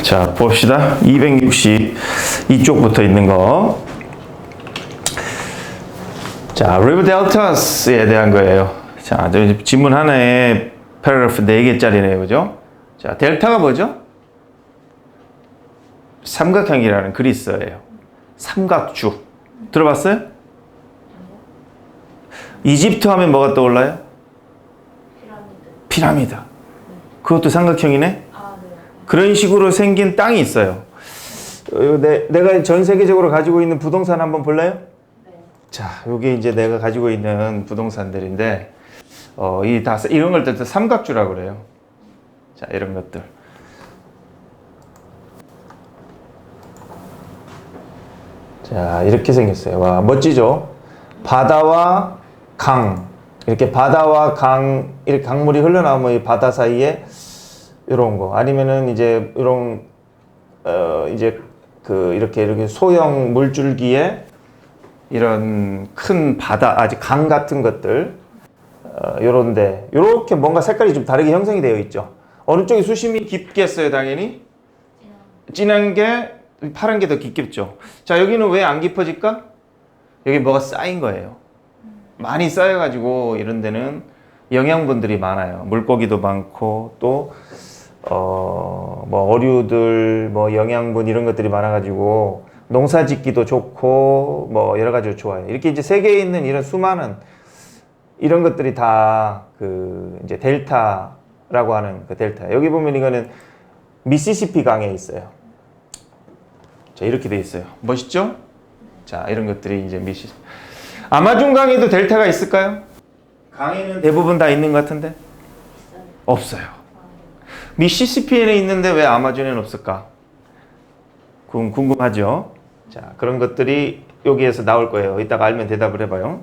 자, 봅시다. 260 이쪽부터 있는 거. 자, 리버 델타스에 대한 거예요. 자, 지문 하나에 패러그래프 4개짜리네요. 그죠? 자, 델타가 뭐죠? 삼각형이라는 그리스어예요. 삼각주. 들어봤어요? 이집트 하면 뭐가 떠올라요? 피라미드. 그것도 삼각형이네? 그런 식으로 생긴 땅이 있어요. 내가 전 세계적으로 가지고 있는 부동산 한번 볼래요? 자, 요게 이제 내가 가지고 있는 부동산들인데, 이런 걸 다 삼각주라고 그래요. 자, 이런 것들. 자, 이렇게 생겼어요. 와, 멋지죠? 바다와 강. 이렇게 바다와 강, 이렇게 강물이 흘러나오면 이 바다 사이에 이런 거. 아니면은 이제 이런, 이렇게 소형 물줄기에 이런 큰 바다, 아직 강 같은 것들, 요런데, 요렇게 뭔가 색깔이 좀 다르게 형성이 되어 있죠. 어느 쪽이 수심이 깊겠어요, 당연히? 진한 게, 파란 게 더 깊겠죠. 자, 여기는 왜 안 깊어질까? 여기 뭐가 쌓인 거예요. 많이 쌓여가지고 이런 데는 영양분들이 많아요. 물고기도 많고, 또, 어류들, 영양분 이런 것들이 많아가지고, 농사 짓기도 좋고, 여러 가지로 좋아요. 이렇게 이제 세계에 있는 이런 수많은 이런 것들이 다 이제 델타라고 하는 그 델타. 여기 보면 이거는 미시시피 강에 있어요. 자, 이렇게 돼 있어요. 멋있죠? 자, 이런 것들이 이제 아마존 강에도 델타가 있을까요? 강에는 대부분 다 있는 것 같은데? 없어요. 미시시피에는 있는데 왜 아마존에는 없을까? 궁금하죠? 자, 그런 것들이 여기에서 나올 거예요. 이따가 알면 대답을 해봐요.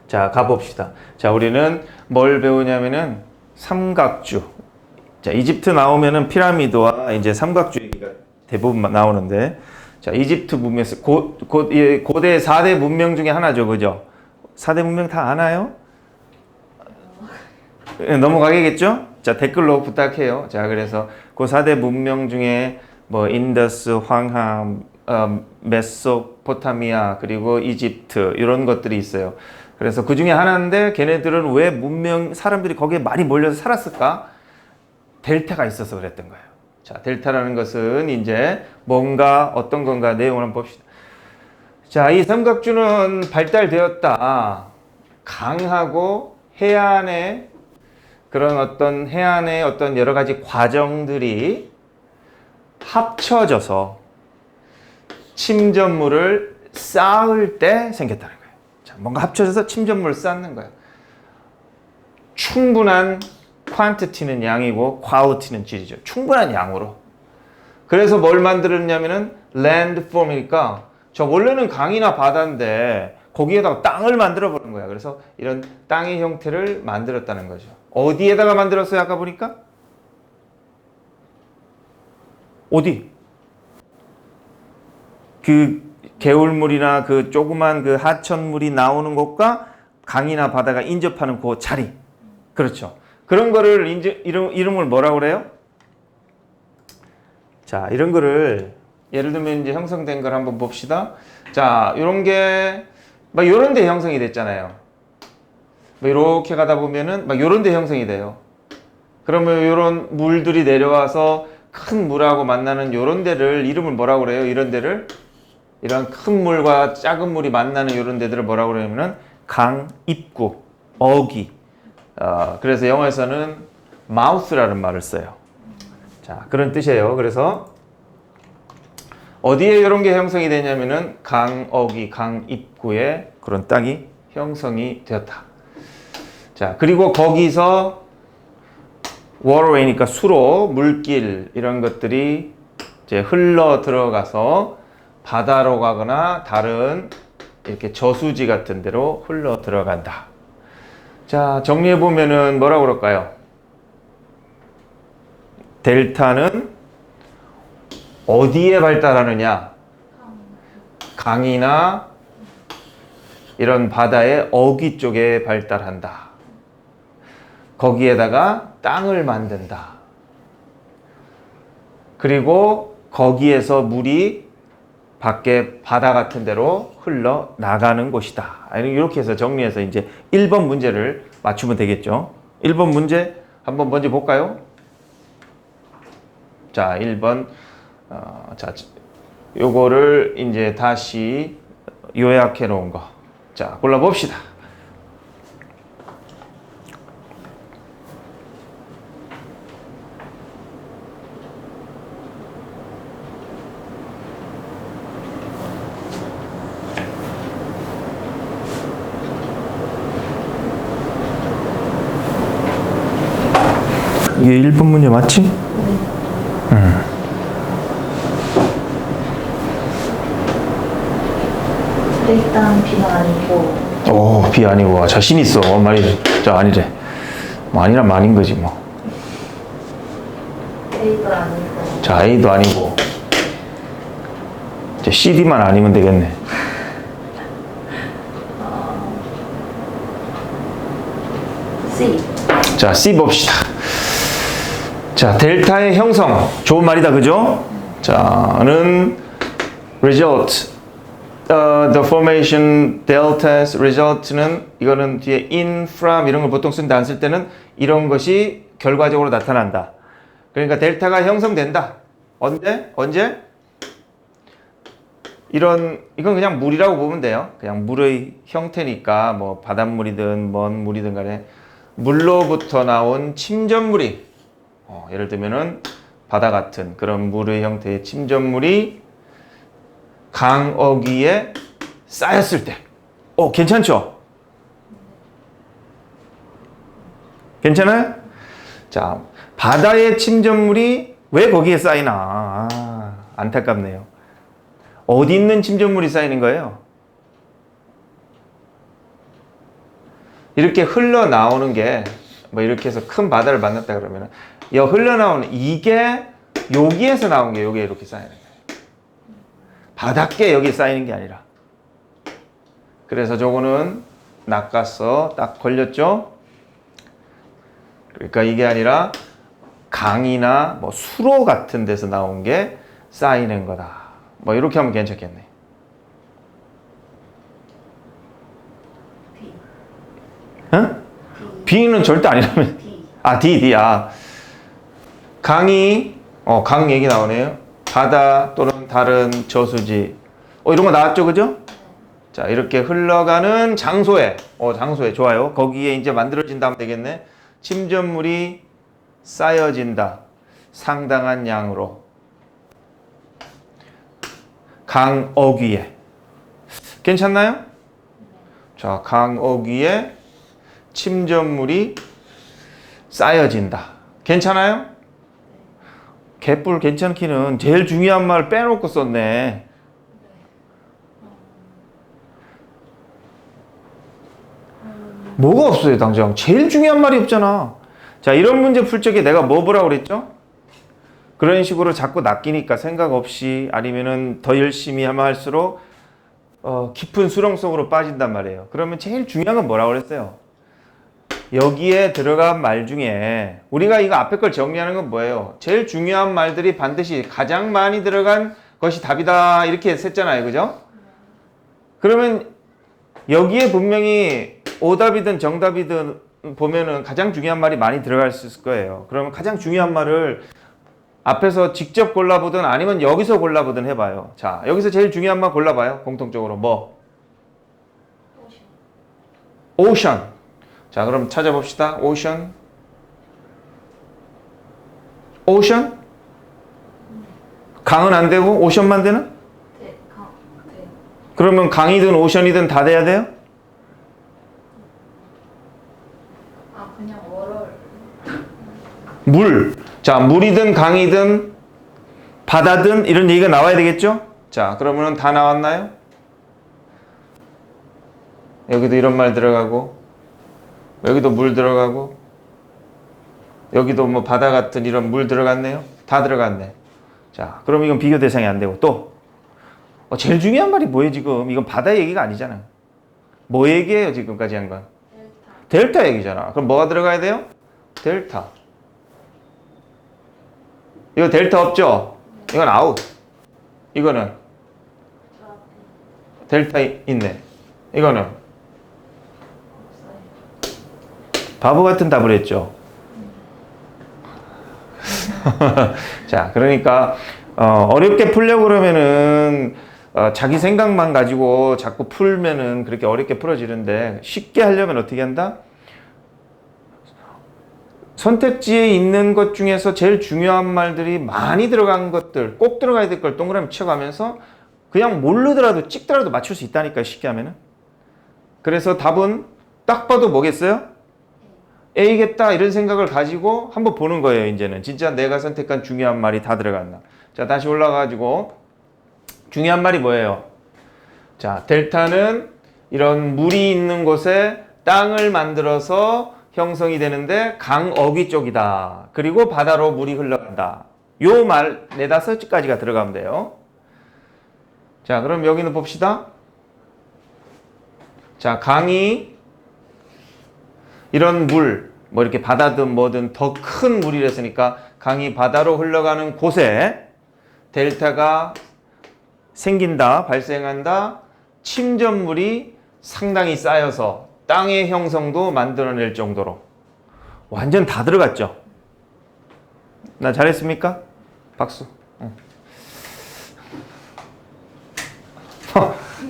자, 가봅시다. 자, 우리는 뭘 배우냐면은 삼각주. 자, 이집트 나오면은 피라미드와 이제 삼각주 얘기가 대부분 나오는데, 자, 이집트 문명에서 고대 4대 문명 중에 하나죠. 그죠? 4대 문명 다 아나요? 넘어가겠죠? 자, 댓글로 부탁해요. 자, 그래서 그 4대 문명 중에 인더스, 황함, 메소포타미아, 그리고 이집트 이런 것들이 있어요. 그래서 그 중에 하나인데 걔네들은 왜 사람들이 거기에 많이 몰려서 살았을까? 델타가 있어서 그랬던 거예요. 자, 델타라는 것은 이제 뭔가 어떤 건가 내용을 한번 봅시다. 자, 이 삼각주는 발달되었다. 강하고 해안의 어떤 여러 가지 과정들이 합쳐져서 침전물을 쌓을 때 생겼다는 거예요. 자, 뭔가 합쳐져서 침전물을 쌓는 거예요. 충분한 quantity는 양이고 quality는 질이죠. 충분한 양으로. 그래서 뭘 만들었냐면은 landform이니까 저 원래는 강이나 바다인데 거기에다가 땅을 만들어 버린 거야. 그래서 이런 땅의 형태를 만들었다는 거죠. 어디에다가 만들었어요? 아까 보니까? 어디? 그 개울물이나 그 조그만 그 하천물이 나오는 곳과 강이나 바다가 인접하는 그 자리. 그렇죠. 그런 거를 이름을 뭐라고 그래요? 자, 이런 거를 예를 들면 이제 형성된 걸 한번 봅시다. 자, 이런 게 막 요런 데 형성이 됐잖아요. 이렇게 가다 보면은 막 요런 데 형성이 돼요. 그러면 요런 물들이 내려와서 큰 물하고 만나는 요런 데를 이름을 뭐라고 그래요? 이런 데를 이런 큰 물과 작은 물이 만나는 요런 데들을 뭐라고 그러냐면은 강 입구, 어귀. 그래서 영어에서는 mouth라는 말을 써요. 자, 그런 뜻이에요. 그래서 어디에 이런 게 형성이 되냐면은 강, 어귀, 강 입구에 그런 땅이 형성이 되었다. 자, 그리고 거기서 waterway니까 수로, 물길 이런 것들이 이제 흘러 들어가서 바다로 가거나 다른 이렇게 저수지 같은 데로 흘러 들어간다. 자, 정리해 보면은 뭐라고 그럴까요? 델타는 어디에 발달하느냐? 강이나 이런 바다의 어귀 쪽에 발달한다. 거기에다가 땅을 만든다. 그리고 거기에서 물이 밖에 바다 같은 데로 흘러나가는 곳이다. 이렇게 해서 정리해서 이제 1번 문제를 맞추면 되겠죠. 1번 문제 한번 먼저 볼까요? 자, 1번. 자, 요거를 이제 다시 요약해 놓은 거. 자, 골라봅시다. 이게 1번 문제 맞지? 일단 비는 아니고 오, 비 아니고 자신 있어. 말이래. 자, 아니래. 뭐 아니란 말인 거지 뭐. A도 아니고 자, A도 아니고. 이제 CD만 아니면 되겠네. C. 자, C 봅시다. 자, 델타의 형성. 좋은 말이다, 그죠? 자는 result. The formation delta's result는 이거는 뒤에 in, from 이런 걸 보통 쓰는데 안 쓸 때는 이런 것이 결과적으로 나타난다. 그러니까 델타가 형성된다. 언제? 이건 그냥 물이라고 보면 돼요. 그냥 물의 형태니까 뭐 바닷물이든 뭔 물이든 간에 물로부터 나온 침전물이 예를 들면은 바다 같은 그런 물의 형태의 침전물이 강어귀에 쌓였을 때. 괜찮죠? 괜찮아요? 자, 바다의 침전물이 왜 거기에 쌓이나? 안타깝네요. 어디 있는 침전물이 쌓이는 거예요? 이렇게 흘러나오는 게, 뭐 이렇게 해서 큰 바다를 만났다 그러면, 흘러나오는 이게 여기에서 나온 게 여기에 이렇게 쌓이는 거예요. 바닷게 여기 쌓이는 게 아니라. 그래서 저거는 낚아서 딱 걸렸죠? 그러니까 이게 아니라 강이나 뭐 수로 같은 데서 나온 게 쌓이는 거다. 뭐 이렇게 하면 괜찮겠네. D. 응? B는 절대 아니라면. D. D. 강이, 강 얘기 나오네요. 바다 또는 다른 저수지. 이런 거 나왔죠, 그죠? 자, 이렇게 흘러가는 장소에, 장소에 좋아요. 거기에 이제 만들어진다 하면 되겠네. 침전물이 쌓여진다. 상당한 양으로. 강어귀에. 괜찮나요? 자, 강어귀에 침전물이 쌓여진다. 괜찮아요? 개뿔 괜찮기는 제일 중요한 말 빼놓고 썼네. 뭐가 없어요, 당장. 제일 중요한 말이 없잖아. 자, 이런 문제 풀 적에 내가 뭐 보라고 그랬죠? 그런 식으로 자꾸 낚이니까 생각 없이 아니면은 더 열심히 하면 할수록 깊은 수렁 속으로 빠진단 말이에요. 그러면 제일 중요한 건 뭐라고 그랬어요? 여기에 들어간 말 중에 우리가 이거 앞에 걸 정리하는 건 뭐예요? 제일 중요한 말들이 반드시 가장 많이 들어간 것이 답이다 이렇게 했잖아요, 그죠? 그러면 여기에 분명히 오답이든 정답이든 보면은 가장 중요한 말이 많이 들어갈 수 있을 거예요. 그러면 가장 중요한 말을 앞에서 직접 골라보든 아니면 여기서 골라보든 해봐요. 자, 여기서 제일 중요한 말 골라봐요. 공통적으로 뭐? 오션. 자, 그럼 찾아봅시다. 오션. 강은 안 되고 오션만 되나? 네. 네. 그러면 강이든 오션이든 다 돼야 돼요? 그냥 월월. 물. 자, 물이든 강이든 바다든 이런 얘기가 나와야 되겠죠? 자, 그러면 다 나왔나요? 여기도 이런 말 들어가고 여기도 물 들어가고 여기도 뭐 바다 같은 이런 물 들어갔네요. 다 들어갔네. 자, 그럼 이건 비교 대상이 안 되고 또 제일 중요한 말이 뭐예요 지금? 이건 바다 얘기가 아니잖아. 뭐 얘기예요 지금까지 한 건? 델타 얘기잖아. 그럼 뭐가 들어가야 돼요? 델타. 이거 델타 없죠? 이건 아웃. 이거는 저 앞에 델타 있네. 이거는 없어요. 바보 같은 답을 했죠. 자, 그러니까 어렵게 풀려고 그러면은 자기 생각만 가지고 자꾸 풀면은 그렇게 어렵게 풀어지는데 쉽게 하려면 어떻게 한다? 선택지에 있는 것 중에서 제일 중요한 말들이 많이 들어간 것들, 꼭 들어가야 될 걸 동그라미 쳐가면서 그냥 모르더라도 찍더라도 맞출 수 있다니까요, 쉽게 하면은. 그래서 답은 딱 봐도 뭐겠어요? A겠다 이런 생각을 가지고 한번 보는 거예요. 이제는 진짜 내가 선택한 중요한 말이 다 들어갔나. 자, 다시 올라가가지고 중요한 말이 뭐예요? 자, 델타는 이런 물이 있는 곳에 땅을 만들어서 형성이 되는데 강어귀 쪽이다. 그리고 바다로 물이 흘러간다. 요 말 네다섯 가지가 들어가면 돼요. 자, 그럼 여기는 봅시다. 자, 강이 이런 물, 뭐 이렇게 바다든 뭐든 더 큰 물이랬으니까 강이 바다로 흘러가는 곳에 델타가 생긴다, 발생한다, 침전물이 상당히 쌓여서 땅의 형성도 만들어낼 정도로 완전 다 들어갔죠? 나 잘했습니까? 박수.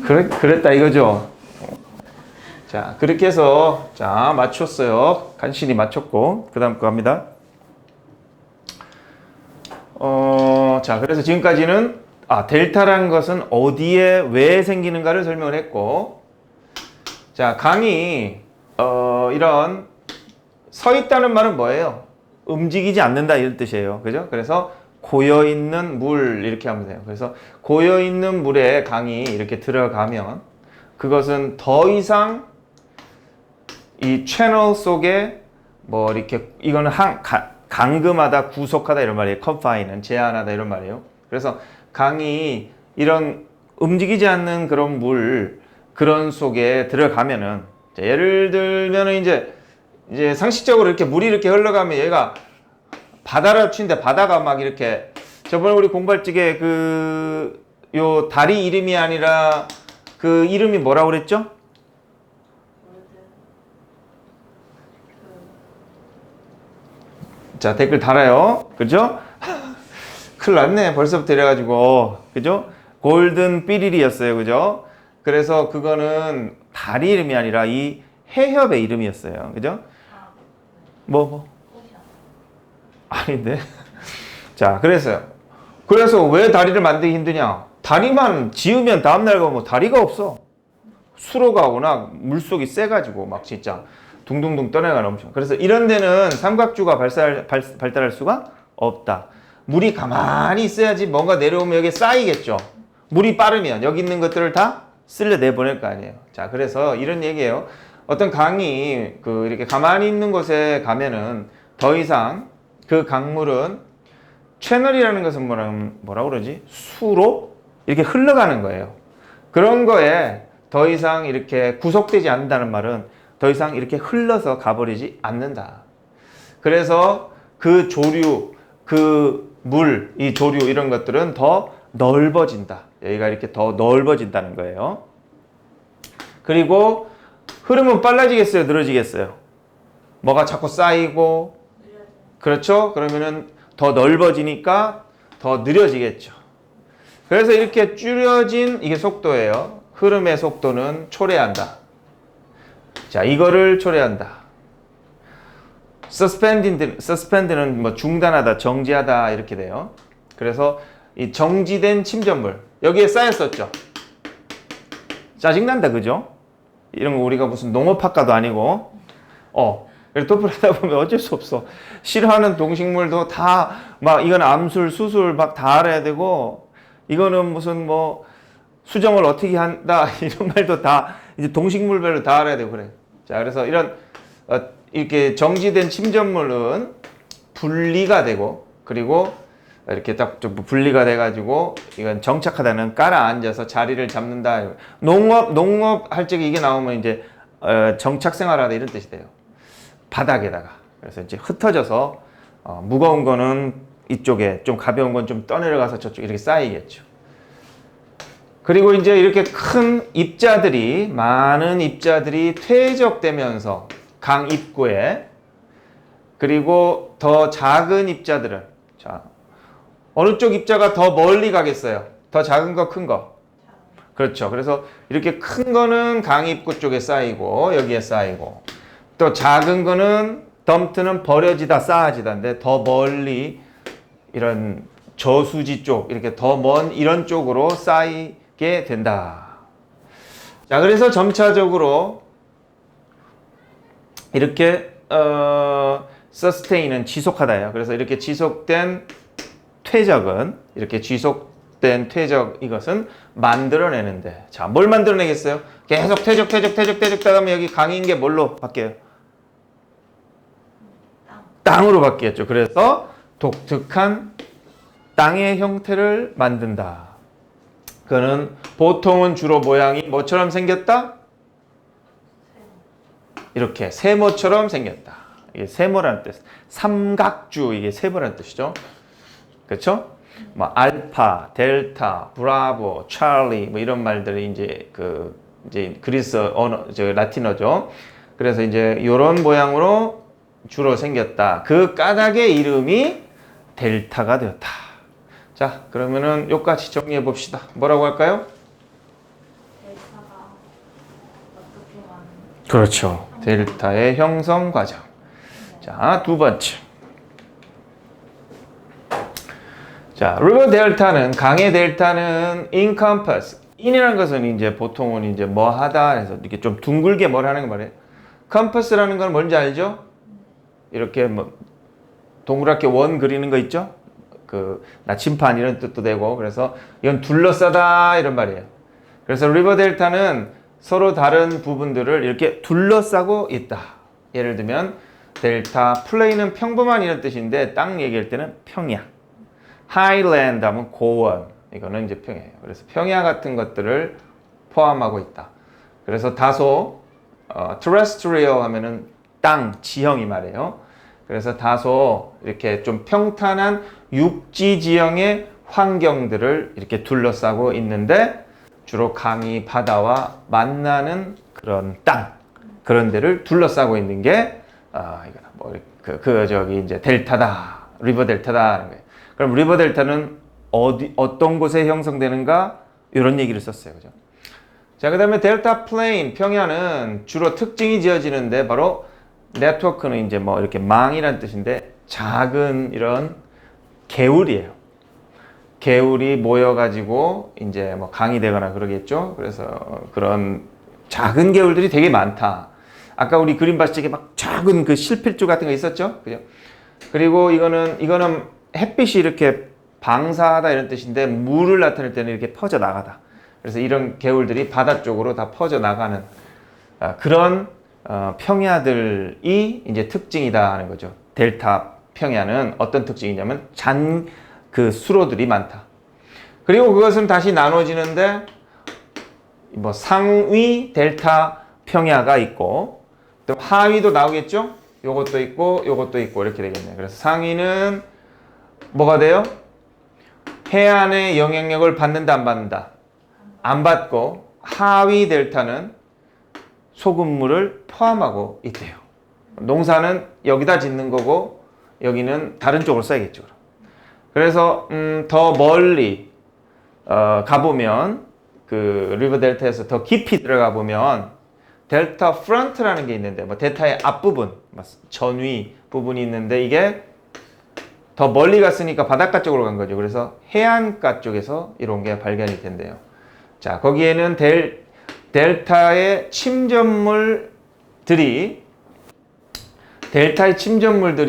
그랬다 이거죠? 자, 그렇게 해서 자 맞췄어요. 간신히 맞췄고 그 다음 거 갑니다. 자, 그래서 지금까지는 델타라는 것은 어디에 왜 생기는가를 설명을 했고, 자, 강이 이런 서 있다는 말은 뭐예요? 움직이지 않는다 이런 뜻이에요. 그죠? 그래서 고여 있는 물 이렇게 하면 돼요. 그래서 고여 있는 물에 강이 이렇게 들어가면 그것은 더 이상 이 채널 속에 뭐 이렇게 이거는 감금하다, 구속하다 이런 말이에요. confine은 제한하다 이런 말이에요. 그래서 강이 이런 움직이지 않는 그런 물 그런 속에 들어가면은 예를 들면은 이제 상식적으로 이렇게 물이 이렇게 흘러가면 얘가 바다라 치는데 바다가 막 이렇게 저번에 우리 공부할 적에 요 다리 이름이 아니라 그 이름이 뭐라고 그랬죠? 자, 댓글 달아요. 그죠? 큰일 났네. 벌써부터 이래가지고. 그죠? 골든 삐리리였어요. 그죠? 그래서 그거는 다리 이름이 아니라 이 해협의 이름이었어요. 그죠? 뭐? 아닌데. 자, 그래서 왜 다리를 만들기 힘드냐? 다리만 지으면 다음날 가면 다리가 없어. 수로가 워낙 물속이 세가지고 막 진짜 둥둥둥 떠내가는 엄청. 그래서 이런 데는 삼각주가 발달할 수가 없다. 물이 가만히 있어야지 뭔가 내려오면 여기에 쌓이겠죠. 물이 빠르면 여기 있는 것들을 다 쓸려 내보낼 거 아니에요. 자, 그래서 이런 얘기예요. 어떤 강이 이렇게 가만히 있는 곳에 가면은 더 이상 그 강물은 채널이라는 것은 뭐라 그러지? 수로 이렇게 흘러가는 거예요. 그런 거에 더 이상 이렇게 구속되지 않는다는 말은 더 이상 이렇게 흘러서 가버리지 않는다. 그래서 그 조류, 그 물, 이 조류 이런 것들은 더 넓어진다. 여기가 이렇게 더 넓어진다는 거예요. 그리고 흐름은 빨라지겠어요? 늘어지겠어요? 뭐가 자꾸 쌓이고, 그렇죠? 그러면은 더 넓어지니까 더 느려지겠죠. 그래서 이렇게 줄여진 이게 속도예요. 흐름의 속도는 초래한다. 자, 이거를 초래한다. suspend는 뭐 중단하다, 정지하다 이렇게 돼요. 그래서 이 정지된 침전물 여기에 쌓였었죠. 짜증난다, 그죠? 이런 거 우리가 무슨 농업학과도 아니고, 토플 하다 보면 어쩔 수 없어. 싫어하는 동식물도 다 막 이건 암술, 수술 막 다 알아야 되고, 이거는 무슨 뭐 수정을 어떻게 한다 이런 말도 다 이제 동식물별로 다 알아야 되고 그래. 자, 그래서 이런 이렇게 정지된 침전물은 분리가 되고, 그리고 이렇게 딱 좀 분리가 돼가지고 이건 정착하다는 깔아 앉아서 자리를 잡는다. 농업 할 적에 이게 나오면 이제 정착 생활하다 이런 뜻이 돼요. 바닥에다가. 그래서 이제 흩어져서 무거운 거는 이쪽에, 좀 가벼운 건 좀 떠내려가서 저쪽 이렇게 쌓이겠죠. 그리고 이제 이렇게 큰 입자들이, 많은 입자들이 퇴적되면서 강 입구에, 그리고 더 작은 입자들은, 자, 어느 쪽 입자가 더 멀리 가겠어요? 더 작은 거, 큰 거? 그렇죠. 그래서 이렇게 큰 거는 강 입구 쪽에 쌓이고, 여기에 쌓이고, 또 작은 거는, 덤프는 버려지다, 쌓아지다인데, 더 멀리 이런 저수지 쪽, 이렇게 더 먼 이런 쪽으로 쌓이게 된다. 자, 그래서 점차적으로 이렇게 sustain은 지속하다예요. 그래서 이렇게 지속된 퇴적은, 이렇게 지속된 퇴적, 이것은 만들어내는데, 자, 뭘 만들어내겠어요? 계속 퇴적하다 보면 여기 강인 게 뭘로 바뀌어요? 땅으로 바뀌었죠. 그래서 독특한 땅의 형태를 만든다. 그는 보통은 주로 모양이 뭐처럼 생겼다? 이렇게 세모처럼 생겼다. 이게 세모라는 뜻. 삼각주, 이게 세모라는 뜻이죠. 그렇죠? 뭐 알파, 델타, 브라보, 찰리 뭐 이런 말들이 이제 그리스 언어, 라틴어죠. 그래서 이제 이런 모양으로 주로 생겼다. 그 까닭의 이름이 델타가 되었다. 자, 그러면은 여기까지 정리해 봅시다. 뭐라고 할까요? 델타가 어떻게 많은? 그렇죠. 델타의 형성 과정. 자, 두 번째. 자, 리버 델타는, 강의 델타는 encompass. in이라는 것은 이제 보통은 이제 뭐 하다 해서 이렇게 좀 둥글게 뭘 하는 거 말이에요. compass라는 건 뭔지 알죠? 이렇게 뭐 동그랗게 원 그리는 거 있죠? 그 나침판 이런 뜻도 되고, 그래서 이건 둘러싸다 이런 말이에요. 그래서 리버 델타는 서로 다른 부분들을 이렇게 둘러싸고 있다. 예를 들면 델타 플레인은 평범한 이런 뜻인데 땅 얘기할 때는 평야. 하이랜드 하면 고원. 이거는 이제 평야예요. 그래서 평야 같은 것들을 포함하고 있다. 그래서 다소 terrestrial 하면은 땅, 지형이 말이에요. 그래서 다소 이렇게 좀 평탄한 육지 지형의 환경들을 이렇게 둘러싸고 있는데, 주로 강이 바다와 만나는 그런 땅, 그런 데를 둘러싸고 있는 게 이거다. 뭐 저기 이제 델타다, 리버 델타다. 그럼 리버 델타는 어떤 곳에 형성되는가? 이런 얘기를 썼어요, 그죠? 자, 그다음에 델타 플레인 평야는 주로 특징이 지어지는데, 바로 네트워크는 이제 뭐 이렇게 망이란 뜻인데, 작은 이런 개울이에요. 개울이 모여가지고 이제 뭐 강이 되거나 그러겠죠. 그래서 그런 작은 개울들이 되게 많다. 아까 우리 그림 봤을 때 막 작은 그 실필줄 같은 거 있었죠, 그죠? 그리고 이거는 햇빛이 이렇게 방사하다 이런 뜻인데, 물을 나타낼 때는 이렇게 퍼져 나가다. 그래서 이런 개울들이 바다 쪽으로 다 퍼져 나가는 그런 평야들이 이제 특징이다 하는 거죠. 델타 평야는 어떤 특징이냐면 그 수로들이 많다. 그리고 그것은 다시 나눠지는데, 뭐 상위 델타 평야가 있고, 또 하위도 나오겠죠? 요것도 있고 요것도 있고 이렇게 되겠네요. 그래서 상위는 뭐가 돼요? 해안의 영향력을 받는다, 안 받는다? 안 받고, 하위 델타는 소금물을 포함하고 있대요. 농사는 여기다 짓는 거고, 여기는 다른 쪽으로 써야겠죠. 그래서 더 멀리 가보면, 그 리버 델타에서 더 깊이 들어가 보면 델타 프런트라는 게 있는데, 뭐 델타의 앞부분, 전위 부분이 있는데, 이게 더 멀리 갔으니까 바닷가 쪽으로 간 거죠. 그래서 해안가 쪽에서 이런 게 발견이 된대요. 자, 거기에는 델타의 침전물들이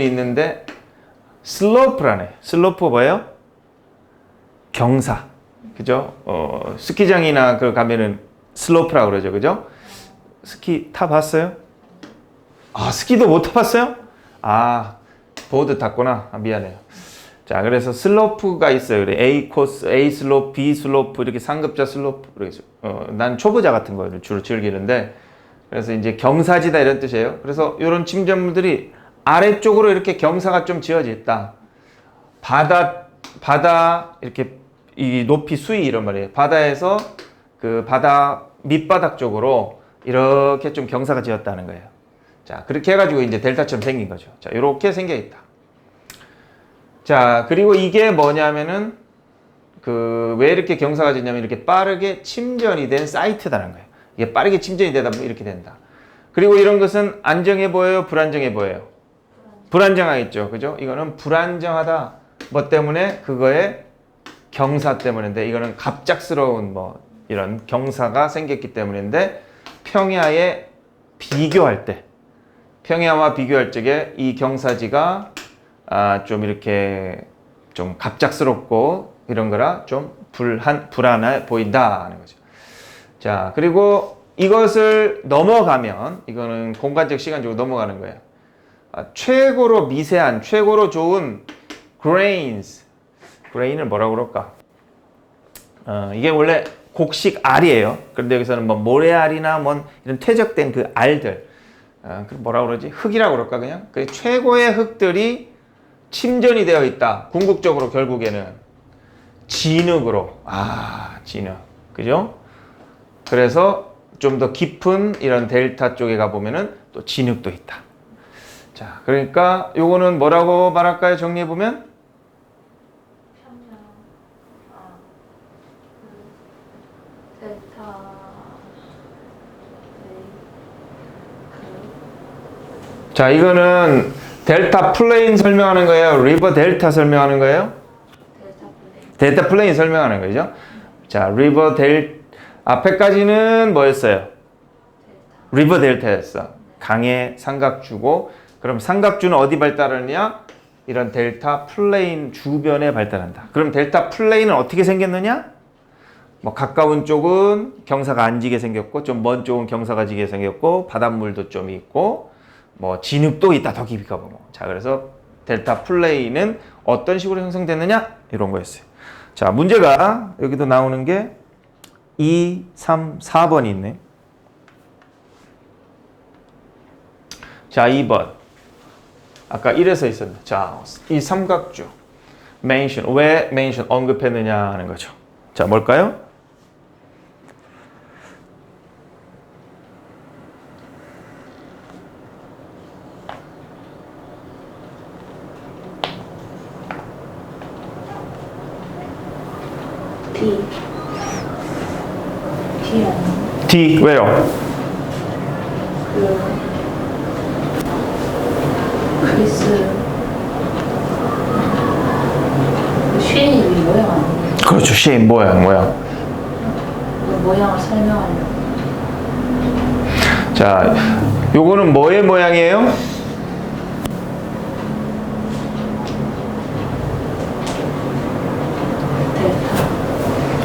있는데, 슬로프라네. 슬로프 뭐예요? 경사. 그죠? 스키장이나 그 가면은 슬로프라고 그러죠. 그죠? 스키 타봤어요? 아, 스키도 못 타봤어요? 아, 보드 탔구나. 아, 미안해요. 자, 그래서 슬로프가 있어요. 그래. A 코스, A 슬로프, B 슬로프, 이렇게 상급자 슬로프. 그래서 난 초보자 같은 걸 주로 즐기는데, 그래서 이제 경사지다 이런 뜻이에요. 그래서 이런 침전물들이 아래쪽으로 이렇게 경사가 좀 지어져 있다. 바다 이렇게 이 높이 수위 이런 말이에요. 바다에서 그 바다 밑바닥 쪽으로 이렇게 좀 경사가 지었다는 거예요. 자, 그렇게 해가지고 이제 델타처럼 생긴 거죠. 자, 이렇게 생겨 있다. 자, 그리고 이게 뭐냐면은 그 왜 이렇게 경사가 지냐면 이렇게 빠르게 침전이 된 사이트다는 거예요. 이게 빠르게 침전이 되다 보면 이렇게 된다. 그리고 이런 것은 안정해 보여요, 불안정해 보여요? 불안정하겠죠, 그죠? 이거는 불안정하다. 뭐 때문에? 그거의 경사 때문인데, 이거는 갑작스러운 뭐 이런 경사가 생겼기 때문인데, 평야에 비교할 때, 평야와 비교할 적에 이 경사지가 좀 이렇게 좀 갑작스럽고 이런 거라 좀 불안해 보인다 하는 거죠. 자, 그리고 이것을 넘어가면, 이거는 공간적 시간적으로 넘어가는 거예요. 최고로 미세한, 최고로 좋은 grains, grain을 뭐라고 그럴까? 이게 원래 곡식 알이에요. 그런데 여기서는 뭐 모래알이나 뭐 이런 퇴적된 그 알들, 그 뭐라고 그러지? 흙이라고 그럴까 그냥? 그 최고의 흙들이 침전이 되어 있다. 궁극적으로 결국에는 진흙으로, 진흙, 그죠? 그래서 좀 더 깊은 이런 델타 쪽에 가보면은 또 진흙도 있다. 자, 그러니까 요거는 뭐라고 말할까요? 정리해보면? 평양 델타 자, 이거는 델타 플레인 설명하는 거예요? 리버 델타 설명하는 거예요? 델타 플레인 설명하는 거죠. 자, 리버 앞에까지는 뭐였어요? 리버 델타였어. 강의 삼각주고, 그럼 삼각주는 어디 발달하느냐? 이런 델타 플레인 주변에 발달한다. 그럼 델타 플레인은 어떻게 생겼느냐? 뭐 가까운 쪽은 경사가 안 지게 생겼고, 좀 먼 쪽은 경사가 지게 생겼고, 바닷물도 좀 있고, 뭐 진흙도 있다, 더 깊이 가보면. 자, 그래서 델타 플레인은 어떤 식으로 형성됐느냐? 이런 거였어요. 자, 문제가 여기도 나오는 게 2, 3, 4번이 있네. 자, 2번. 아까 1에서 있었는데. 자, 이 삼각주. mention. 왜 mention 언급했느냐 하는 거죠. 자, 뭘까요? D 아니에요? D. 왜요? 그리스 쉐인이 모양 아니에요? 그렇죠. 쉐임 모양. 그 모양을 설명하려고. 자, 요거는 뭐의 모양이에요?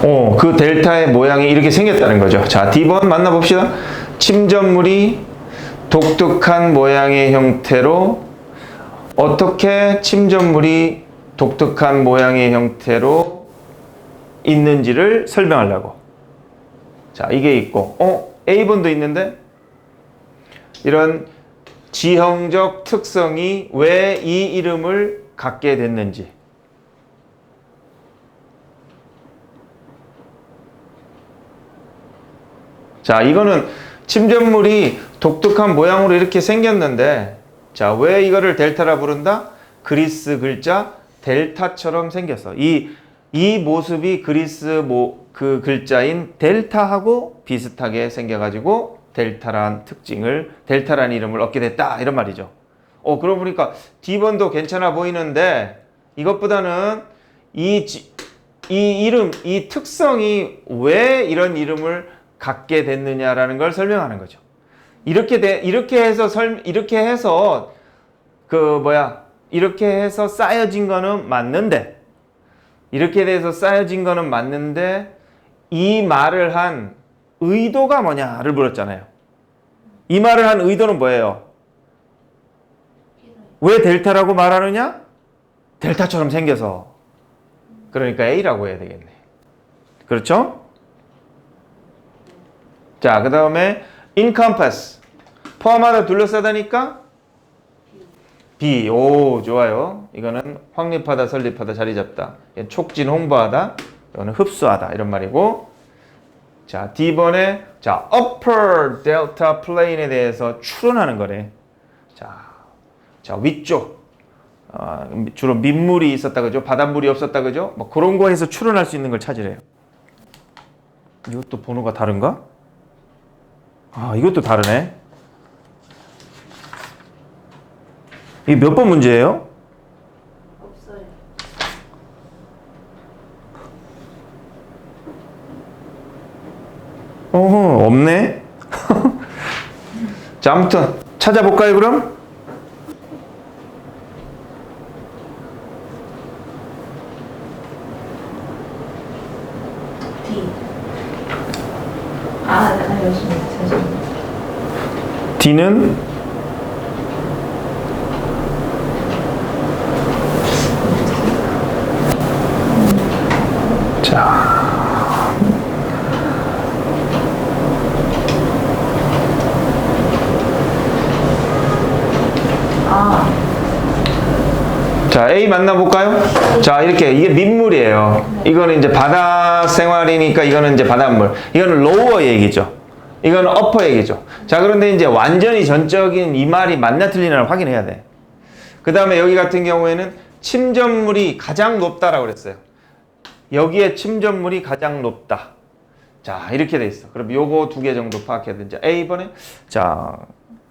델타. 그 델타의 모양이 이렇게 생겼다는 거죠. 자, D번 만나봅시다. 침전물이 독특한 모양의 형태로, 어떻게 침전물이 독특한 모양의 형태로 있는지를 설명하려고. 자, 이게 있고, A번도 있는데, 이런 지형적 특성이 왜 이 이름을 갖게 됐는지. 자, 이거는 침전물이 독특한 모양으로 이렇게 생겼는데, 자, 왜 이거를 델타라 부른다? 그리스 글자 델타처럼 생겼어. 이 모습이 그리스 그 글자인 델타하고 비슷하게 생겨가지고 델타란 이름을 얻게 됐다. 이런 말이죠. 그러고 보니까 D번도 괜찮아 보이는데, 이것보다는 이 이름, 이 특성이 왜 이런 이름을 갖게 됐느냐라는 걸 설명하는 거죠. 이렇게 해서 쌓여진 거는 맞는데, 이렇게 돼서 쌓여진 거는 맞는데, 이 말을 한 의도가 뭐냐를 물었잖아요. 이 말을 한 의도는 뭐예요? 왜 델타라고 말하느냐? 델타처럼 생겨서. 그러니까 A라고 해야 되겠네. 그렇죠? 자, 그 다음에 encompass. 포함하다, 둘러싸다니까 B. 오, 좋아요. 이거는 확립하다, 설립하다, 자리 잡다. 촉진, 홍보하다. 이거는 흡수하다. 이런 말이고. 자, D번에 자, upper delta plane에 대해서 추론하는 거래. 자, 위쪽. 주로 민물이 있었다 그죠? 바닷물이 없었다 그죠? 뭐 그런 거에서 추론할 수 있는 걸 찾으래요. 이것도 번호가 다른가? 아, 이것도 다르네. 이게 몇 번 문제예요? 없어요. 어허, 없네. 자, 아무튼 찾아볼까요, 그럼? D. 알겠습니다. 죄송합니다. D는 자, 자, A 만나볼까요? 자, 이렇게 이게 민물이에요. 이거는 이제 바다 생활이니까 이거는 이제 바닷물. 이거는 로어 얘기죠. 이거는 어퍼 얘기죠. 자, 그런데 이제 완전히 전적인 이 말이 맞나 틀리나를 확인해야 돼. 그 다음에 여기 같은 경우에는 침전물이 가장 높다라고 그랬어요. 여기에 침전물이 가장 높다. 자, 이렇게 돼 있어. 그럼 요거 두 개 정도 파악해야 되죠. A번에 자,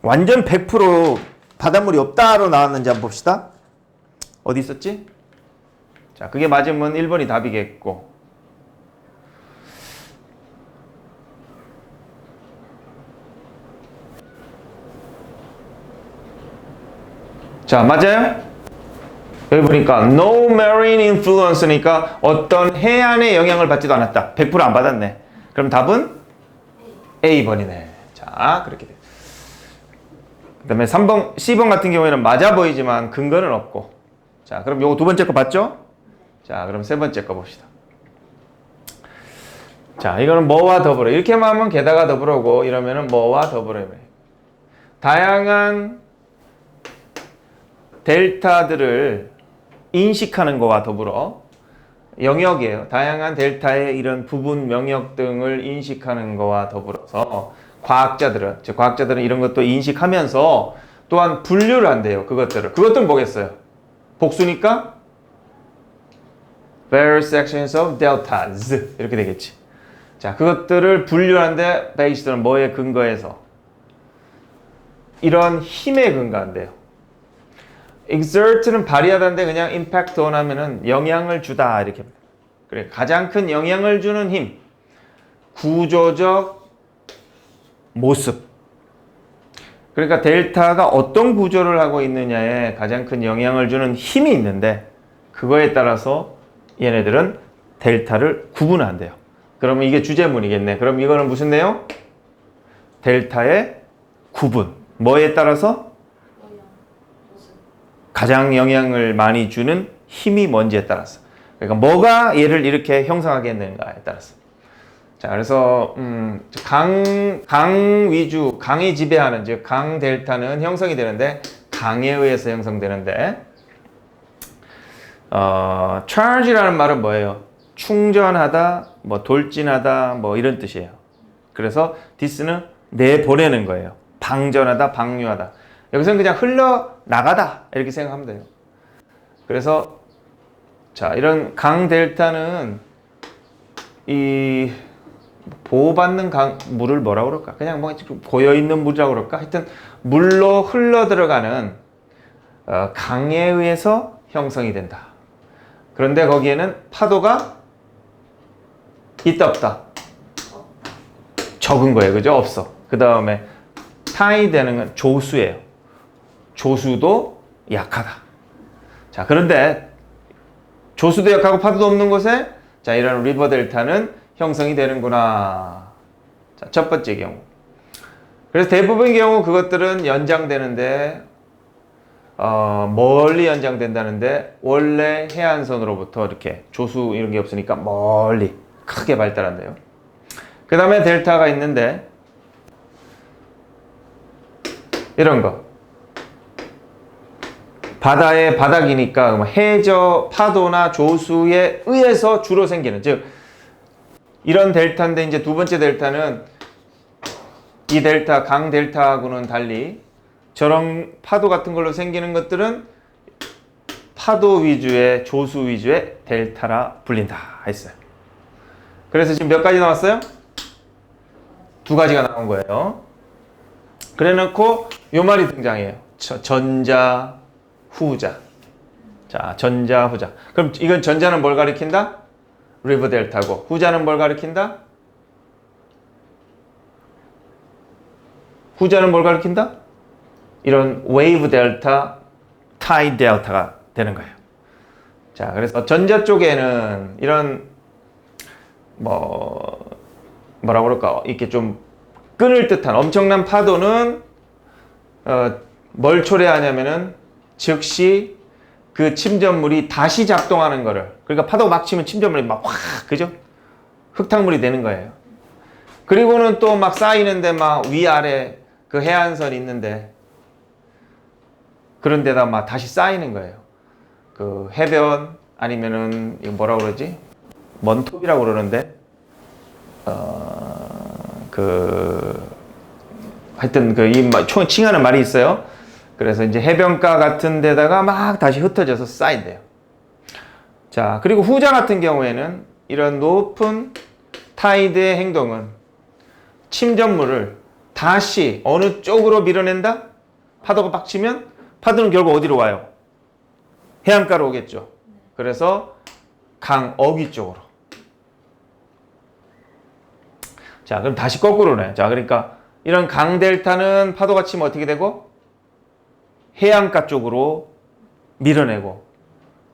완전 100% 바닷물이 없다로 나왔는지 한번 봅시다. 어디 있었지? 자, 그게 맞으면 1번이 답이겠고. 자, 맞아요? 여기 보니까 no marine influence니까 어떤 해안의 영향을 받지도 않았다. 100%안 받았네. 그럼 답은 A번이네. 자, 그렇게 돼. 그 다음에 3번, C번 같은 경우에는 맞아 보이지만 근거는 없고. 자, 그럼 요거 두 번째 거 봤죠? 자, 그럼 세 번째 거 봅시다. 자, 이거는 뭐와 더불어. 이렇게만 하면 게다가 더불어고, 이러면은 뭐와 더불어. 다양한 델타들을 인식하는 거와 더불어 영역이에요. 다양한 델타의 이런 부분 명역 등을 인식하는 거와 더불어서 과학자들은 이런 것도 인식하면서 또한 분류를 한대요. 그것들은 뭐겠어요? 복수니까 various sections of deltas 이렇게 되겠지. 자, 그것들을 분류하는데 based는 뭐에 근거해서 이런 힘에 근거한대요. exert는 발휘하다인데 그냥 impact on 하면은 영향을 주다 이렇게. 그래, 가장 큰 영향을 주는 힘, 구조적 모습. 그러니까 델타가 어떤 구조를 하고 있느냐에 가장 큰 영향을 주는 힘이 있는데 그거에 따라서 얘네들은 델타를 구분한대요. 그러면 이게 주제문이겠네. 그럼 이거는 무슨 내용? 델타의 구분. 뭐에 따라서? 가장 영향을 많이 주는 힘이 뭔지에 따라서. 그러니까 뭐가 얘를 이렇게 형성하게 했는가에 따라서. 자, 그래서 강 위주, 강이 지배하는 즉 강 델타는 형성이 되는데 강에 의해서 형성되는데 charge라는 말은 뭐예요? 충전하다, 뭐 돌진하다, 뭐 이런 뜻이에요. 그래서 this는 내보내는 거예요. 방전하다, 방류하다. 여기서는 그냥 흘러나가다 이렇게 생각하면 돼요. 그래서 자, 이런 강 델타는 이 보호받는 물을 뭐라고 그럴까? 그냥 뭐 고여있는 물이라고 그럴까? 하여튼 물로 흘러 들어가는 강에 의해서 형성이 된다. 그런데 거기에는 파도가 있다 없다? 적은 거예요. 그죠? 없어. 그 다음에 타이드는 건 조수예요. 조수도 약하다. 자, 그런데 조수도 약하고 파도도 없는 곳에 자, 이런 리버 델타는 형성이 되는구나. 자, 첫 번째 경우. 그래서 대부분의 경우 그것들은 연장되는데 멀리 연장된다는데 원래 해안선으로부터 이렇게 조수 이런 게 없으니까 멀리 크게 발달한대요. 그 다음에 델타가 있는데 이런 거. 바다의 바닥이니까 해저 파도나 조수에 의해서 주로 생기는, 즉 이런 델타인데 이제 두 번째 델타는 이 델타, 강 델타하고는 달리 저런 파도 같은 걸로 생기는 것들은 파도 위주의 조수 위주의 델타라 불린다 했어요. 그래서 지금 몇 가지 나왔어요? 두 가지가 나온 거예요. 그래 놓고 요 말이 등장해요. 전자, 후자. 자, 전자, 후자. 그럼 이건 전자는 뭘 가리킨다? 리버 델타고, 후자는 뭘 가리킨다? 후자는 뭘 가리킨다? 이런 웨이브 델타, 타이드 델타가 되는 거예요. 자, 그래서 전자 쪽에는 이런 뭐라 그럴까, 이렇게 좀 끊을 듯한 엄청난 파도는 뭘 초래하냐면은 즉시 그 침전물이 다시 작동하는 거를, 그러니까 파도가 막 치면 침전물이 막 확, 그죠? 흙탕물이 되는 거예요. 그리고는 또 막 쌓이는데 막 위아래 그 해안선이 있는데 그런 데다 막 다시 쌓이는 거예요. 그 해변 아니면은 이거 뭐라 그러지? 먼톱이라고 그러는데 하여튼 칭하는 말이 있어요. 그래서 이제 해변가 같은 데다가 막 다시 흩어져서 쌓인대요. 자, 그리고 후자 같은 경우에는 이런 높은 타이드의 행동은 침전물을 다시 어느 쪽으로 밀어낸다? 파도가 빡 치면 파도는 결국 어디로 와요? 해안가로 오겠죠. 그래서 강 어귀 쪽으로. 자, 그럼 다시 거꾸로네. 자, 그러니까 이런 강 델타는 파도가 치면 어떻게 되고? 해안가 쪽으로 밀어내고,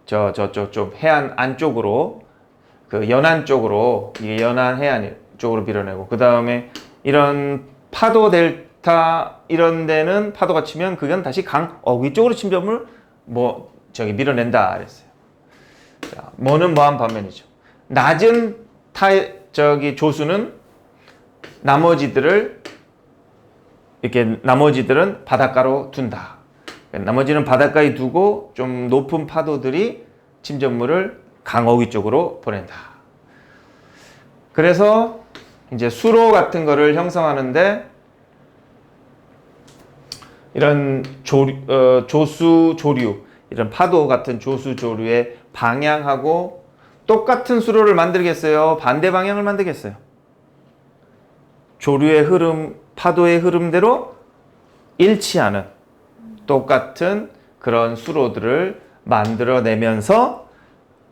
좀 해안 안쪽으로, 그 연안 쪽으로, 이게 연안 해안 쪽으로 밀어내고, 그 다음에 이런 파도 델타 이런 데는 파도가 치면 그건 다시 강 어귀 쪽으로 침전물 밀어낸다 그랬어요. 자, 뭐는 뭐한 반면이죠. 낮은 조수는 나머지들은 바닷가로 둔다. 나머지는 바닷가에 두고 좀 높은 파도들이 침전물을 강어귀 쪽으로 보낸다. 그래서 이제 수로 같은 거를 형성하는데 이런 조수 조류, 이런 파도 같은 조수 조류의 방향하고 똑같은 수로를 만들겠어요? 반대 방향을 만들겠어요? 조류의 흐름, 파도의 흐름대로 일치하는 똑같은 그런 수로들을 만들어내면서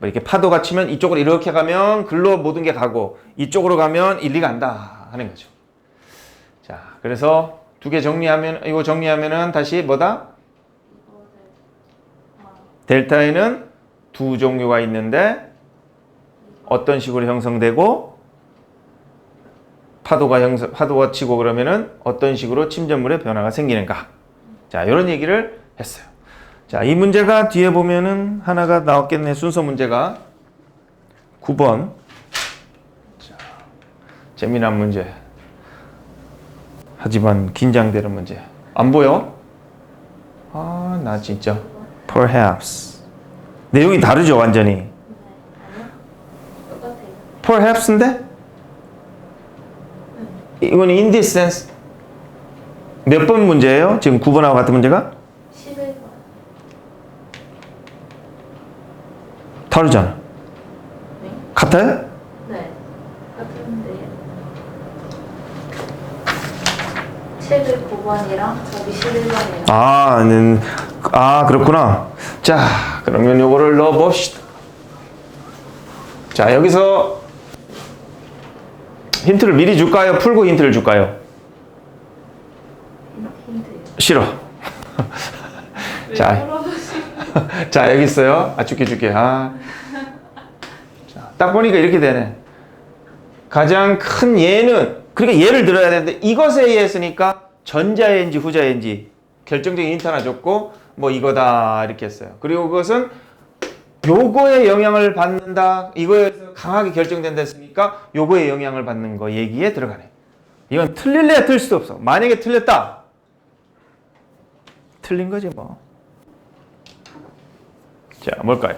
이렇게 파도가 치면 이쪽으로 이렇게 가면 글로 모든 게 가고 이쪽으로 가면 일리 간다 하는 거죠. 자, 그래서 두 개 정리하면은 다시 뭐다? 델타에는 두 종류가 있는데 어떤 식으로 형성되고 파도가 치고 그러면은 어떤 식으로 침전물의 변화가 생기는가. 자, 이런 얘기를 했어요. 자, 이 문제가 뒤에 보면은 하나가 나왔겠네. 순서 문제가 9번. 자, 재미난 문제. 하지만 긴장되는 문제. 안 보여? 아, 나 진짜. Perhaps. 내용이 다르죠, 완전히. 네. 아니요. 똑같아요. Perhaps인데? 이거는 in this sense. 몇 번 문제예요? 지금 9번하고 같은 문제가? 11번. 다르잖아. 네? 같아요? 네. 같은데. 책을 9번이랑 저기 11번이랑. 그렇구나. 자, 그러면 요거를 넣어봅시다. 자, 여기서 힌트를 미리 줄까요? 풀고 힌트를 줄까요? 힌트요. 싫어. 자, 자, 여기 있어요. 줄게. 자, 딱 보니까 이렇게 되네. 가장 큰 예는, 그러니까 예를 들어야 되는데 이것에 의했으니까 전자예인지 후자예인지 결정적인 힌트 하나 줬고 뭐 이거다 이렇게 했어요. 그리고 그것은 요거에 영향을 받는다, 이거에서 강하게 결정된다 했으니까 요거에 영향을 받는 거 얘기에 들어가네. 이건 틀릴래야 틀 수도 없어. 만약에 틀렸다, 틀린 거지 뭐. 자, 뭘까요?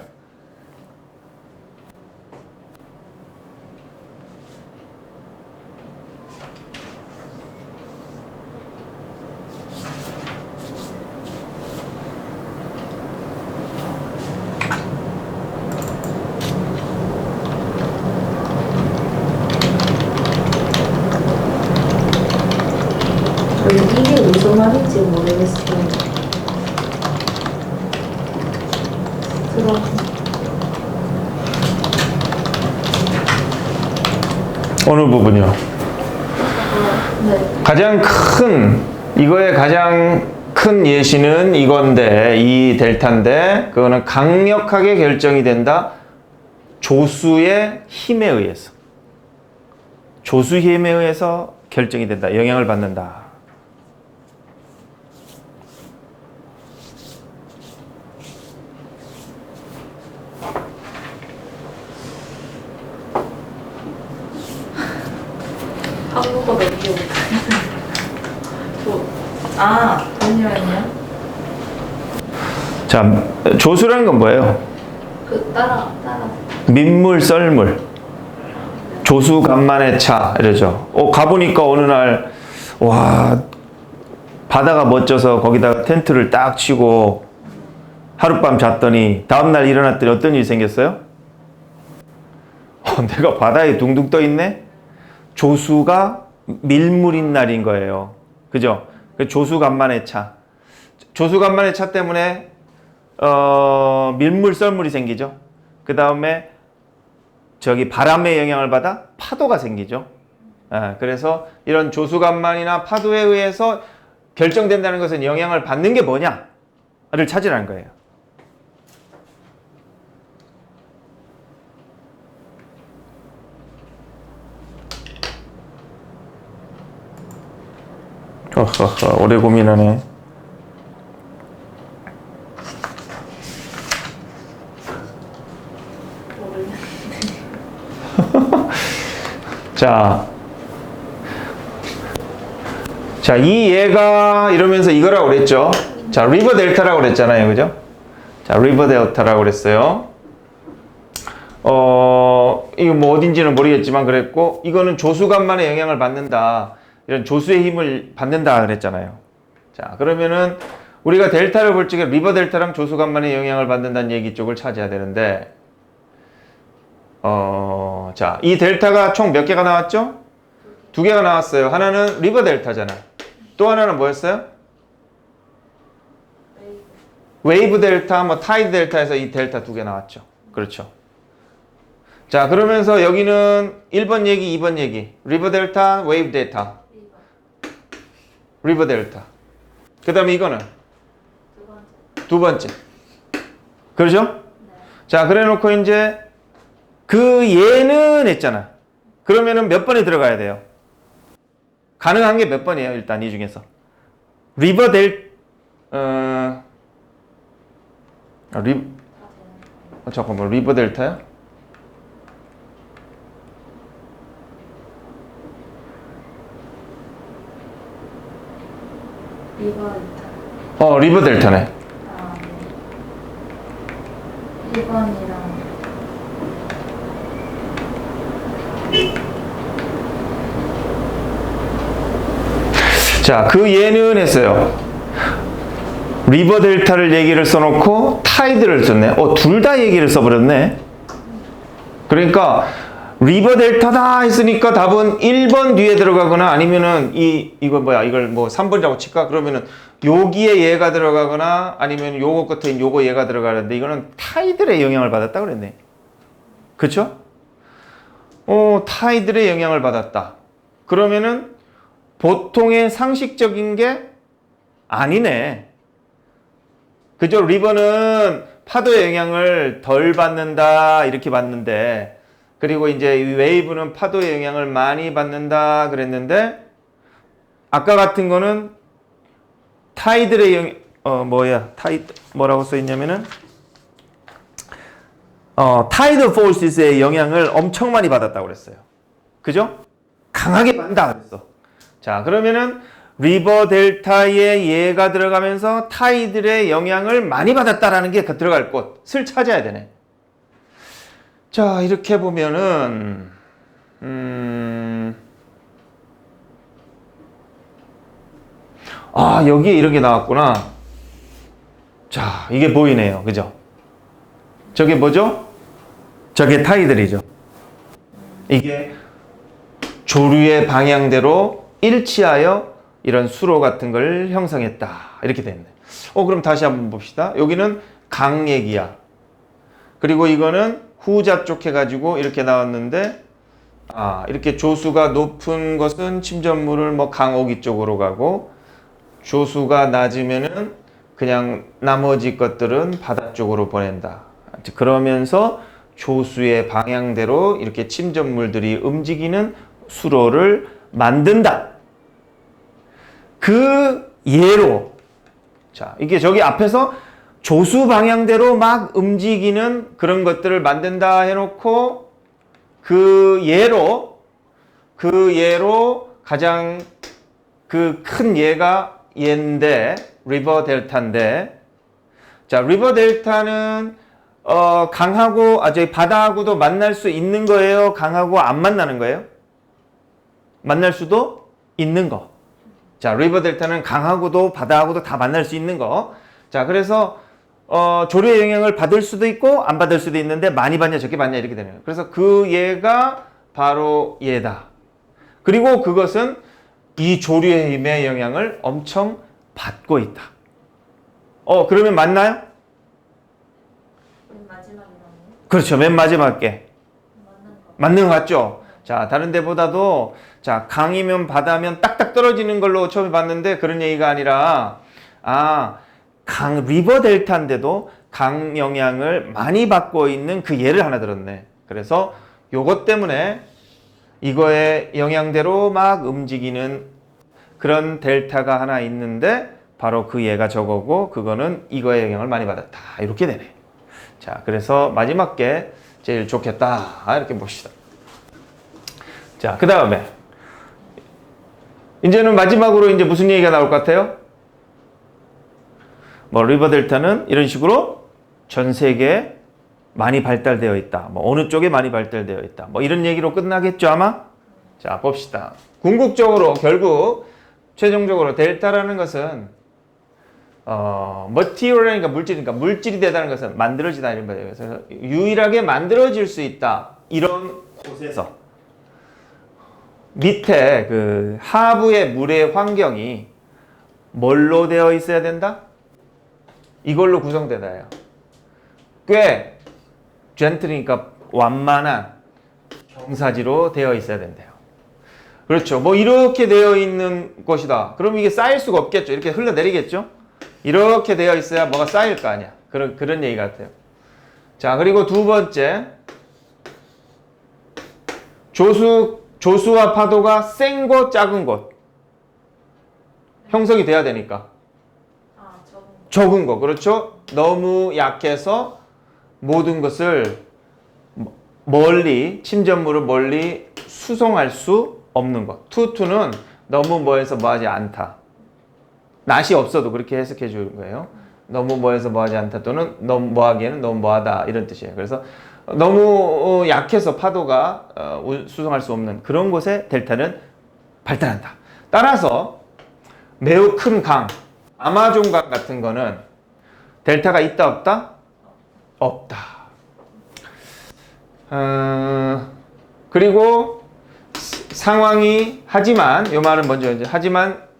이게 무슨 말인지 모르겠어요. 그럼 어느 부분이요? 네. 이거의 가장 큰 예시는 이건데, 이 델타인데, 그거는 강력하게 결정이 된다. 조수의 힘에 의해서. 조수 힘에 의해서 결정이 된다. 영향을 받는다. 한국어 너무 기억 잠시만요. 자, 조수라는 건 뭐예요? 따라. 민물, 썰물. 조수 간만의 차 이러죠. 가보니까 어느 날 와, 바다가 멋져서 거기다가 텐트를 딱 치고 하룻밤 잤더니 다음날 일어났더니 어떤 일이 생겼어요? 내가 바다에 둥둥 떠 있네? 조수가 밀물인 날인 거예요. 그죠? 조수 간만의 차. 조수 간만의 차 때문에 밀물, 썰물이 생기죠. 그 다음에 바람의 영향을 받아 파도가 생기죠. 그래서 이런 조수간만이나 파도에 의해서 결정된다는 것은 영향을 받는 게 뭐냐를 찾으라는 거예요. 오래 고민하네. 자, 이 얘가 이러면서 이거라고 그랬죠. 자, 리버 델타라고 그랬잖아요. 그죠? 자, 리버 델타라고 그랬어요. 이거 뭐 어딘지는 모르겠지만 그랬고, 이거는 조수간만에 영향을 받는다. 이런 조수의 힘을 받는다 그랬잖아요. 자, 그러면은 우리가 델타를 볼 적에 리버 델타랑 조수간만에 영향을 받는다는 얘기 쪽을 찾아야 되는데, 자, 이 델타가 총 몇 개가 나왔죠? 2개가 나왔어요. 하나는 리버 델타잖아. 또 하나는 뭐였어요? 웨이브 델타, 뭐 타이드 델타에서 이 델타 2개 나왔죠. 그렇죠. 자, 그러면서 여기는 1번 얘기, 2번 얘기. 리버 델타, 웨이브 델타. 리버 델타. 그 다음에 이거는? 두 번째. 그렇죠? 자, 그래 놓고 이제 얘는 했잖아. 그러면은 몇 번에 들어가야 돼요? 가능한 게 몇 번이에요, 일단 이 중에서? 리버 잠깐만, 리버 델타야? 리버 델타. 리버 델타네. 1번이랑 자, 얘는 했어요. 리버 델타를 얘기를 써놓고 타이드를 썼네. 둘 다 얘기를 써버렸네. 그러니까 리버 델타다 했으니까 답은 1번 뒤에 들어가거나 아니면은 이걸 뭐 3번이라고 칠까? 그러면은 여기에 얘가 들어가거나 아니면 요거 끝에 요거 얘가 들어가는데 이거는 타이들의 영향을 받았다 그랬네. 그쵸? 타이들의 영향을 받았다. 그러면은 보통의 상식적인 게 아니네. 그죠? 리버는 파도의 영향을 덜 받는다 이렇게 봤는데, 그리고 이제 웨이브는 파도의 영향을 많이 받는다 그랬는데, 아까 같은 거는 타이들의 뭐라고 써 있냐면은 타이드 포스의 영향을 엄청 많이 받았다고 그랬어요. 그죠? 강하게 받는다 그랬어. 자, 그러면은 리버 델타에 얘가 들어가면서 타이들의 영향을 많이 받았다라는 게 들어갈 곳을 찾아야 되네. 자, 이렇게 보면은 여기에 이런 게 나왔구나. 자, 이게 보이네요. 그죠? 저게 뭐죠? 저게 타이들이죠. 이게 조류의 방향대로 일치하여 이런 수로 같은 걸 형성했다. 이렇게 됐네. 그럼 다시 한번 봅시다. 여기는 강 얘기야. 그리고 이거는 후자 쪽 해가지고 이렇게 나왔는데, 이렇게 조수가 높은 것은 침전물을 뭐 강오기 쪽으로 가고, 조수가 낮으면은 그냥 나머지 것들은 바다 쪽으로 보낸다. 그러면서 조수의 방향대로 이렇게 침전물들이 움직이는 수로를 만든다. 그 예로, 자, 이게 저기 앞에서 조수 방향대로 막 움직이는 그런 것들을 만든다 해놓고 그 예로 가장 그 큰 예가 얘인데, 리버 델타인데, 자, 리버 델타는 강하고 저희 바다하고도 만날 수 있는 거예요? 강하고 안 만나는 거예요? 만날 수도 있는 거. 자, 리버 델타는 강하고도 바다하고도 다 만날 수 있는 거. 자, 그래서 조류의 영향을 받을 수도 있고 안 받을 수도 있는데 많이 받냐 적게 받냐 이렇게 되는 거예요. 그래서 그 얘가 바로 얘다. 그리고 그것은 이 조류의 힘의 영향을 엄청 받고 있다. 그러면 맞나요? 맨 마지막이라고. 그렇죠. 맨 마지막 게. 맞는 거. 맞는 것 같죠? 자, 다른 데보다도, 자, 강이면 바다면 딱딱 떨어지는 걸로 처음에 봤는데 그런 얘기가 아니라, 리버 델타인데도 강 영향을 많이 받고 있는 그 예를 하나 들었네. 그래서 요것 때문에 이거의 영향대로 막 움직이는 그런 델타가 하나 있는데 바로 그 얘가 저거고 그거는 이거의 영향을 많이 받았다. 이렇게 되네. 자, 그래서 마지막 게 제일 좋겠다. 이렇게 봅시다. 자, 그 다음에 이제는 마지막으로 이제 무슨 얘기가 나올 것 같아요? 뭐 리버 델타는 이런 식으로 전 세계에 많이 발달되어 있다. 뭐 어느 쪽에 많이 발달되어 있다. 뭐 이런 얘기로 끝나겠죠, 아마? 자, 봅시다. 궁극적으로 결국 최종적으로 델타라는 것은 머티리얼이니까 물질이니까 물질이 되다는 것은 만들어지다 이런 거예요. 그래서 유일하게 만들어질 수 있다. 이런 곳에서 밑에 그 하부의 물의 환경이 뭘로 되어 있어야 된다? 이걸로 구성되다예요. 꽤 젠틀이니까 완만한 경사지로 되어 있어야 된대요. 그렇죠. 뭐 이렇게 되어 있는 곳이다. 그럼 이게 쌓일 수가 없겠죠. 이렇게 흘러내리겠죠. 이렇게 되어 있어야 뭐가 쌓일 거 아니야. 그런 얘기 같아요. 자, 그리고 두 번째, 조수와 파도가 센 곳, 작은 곳 형성이 돼야 되니까 적은 거. 그렇죠. 너무 약해서 모든 것을 침전물을 멀리 수송할 수 없는 것. 투투는 너무 뭐해서 뭐하지 않다. 낯이 없어도 그렇게 해석해 주는 거예요. 너무 뭐해서 뭐하지 않다 또는 너무 뭐하기에는 너무 뭐하다 이런 뜻이에요. 그래서 너무 약해서 파도가 수송할 수 없는 그런 곳에 델타는 발달한다. 따라서 매우 큰 강, 아마존강 같은 거는 델타가 있다 없다? 없다. 그리고 상황이 하지만 이 말은 먼저 이제 하지만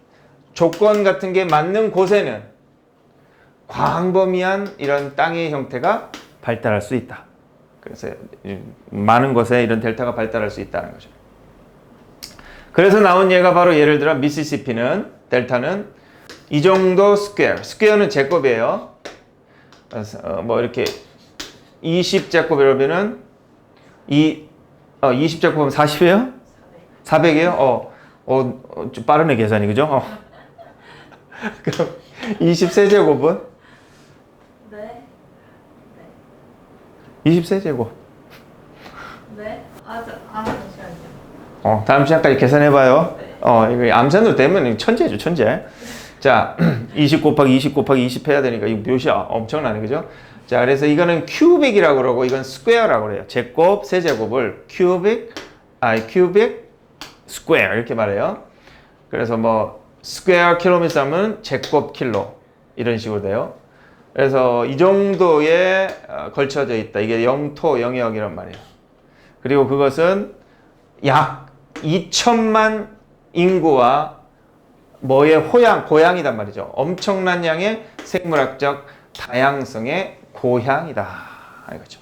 조건 같은 게 맞는 곳에는 광범위한 이런 땅의 형태가 발달할 수 있다. 그래서 많은 곳에 이런 델타가 발달할 수 있다는 거죠. 그래서 나온 예가 바로 예를 들어 미시시피는 델타는 이 정도 스퀘어는 제곱이에요. 뭐 이렇게 20제곱이라면은 20제곱하면 40이에요? 400이에요? 좀 빠르네 계산이 그죠? 그럼 23제곱은? 네. 23제곱. 네. 잠시만요. 다음 시간까지 계산해봐요. 네. 이거 암산으로 되면 천재죠, 천재. 자, 20 곱하기 20 곱하기 20 해야 되니까 이거 묘시야 엄청나네, 그죠? 자, 그래서 이거는 큐빅이라고 그러고 이건 스퀘어라고 그래요. 제곱, 세제곱을 큐빅 스퀘어 이렇게 말해요. 그래서 뭐 스퀘어 킬로미터 하면 제곱 킬로 이런 식으로 돼요. 그래서 이 정도에 걸쳐져 있다. 이게 영토 영역이란 말이에요. 그리고 그것은 약 2천만 인구와 뭐의 고향이단 말이죠. 엄청난 양의 생물학적 다양성의 고향이다. 이거죠.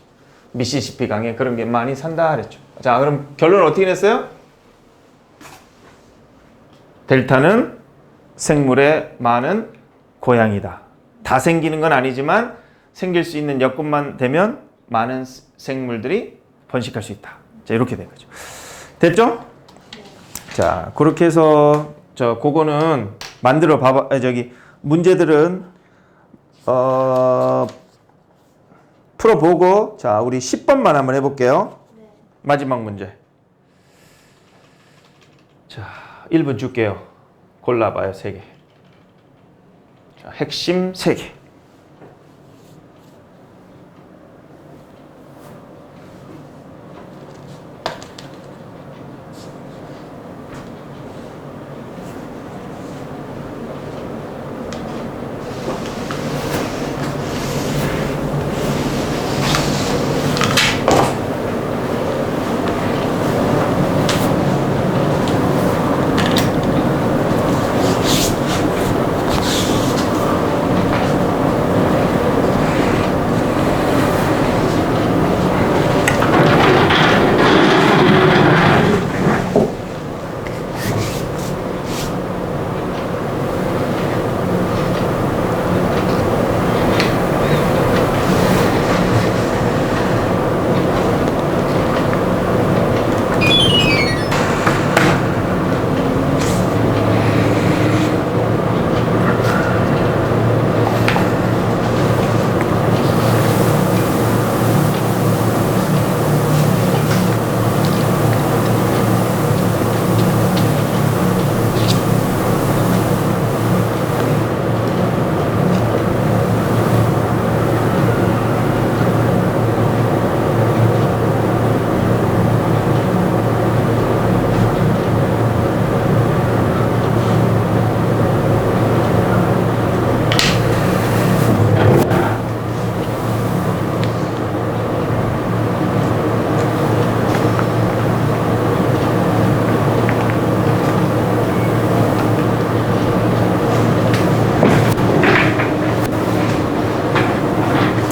미시시피 강에 그런 게 많이 산다 그랬죠. 자, 그럼 결론은 어떻게 냈어요? 델타는 생물의 많은 고향이다. 다 생기는 건 아니지만 생길 수 있는 여건만 되면 많은 생물들이 번식할 수 있다. 자, 이렇게 된 거죠. 됐죠? 자, 그렇게 해서 그거는 만들어 봐봐. 문제들은 풀어보고, 자, 우리 10번만 한번 해볼게요. 네. 마지막 문제. 자, 1분 줄게요. 골라봐요, 3개. 자, 핵심 3개.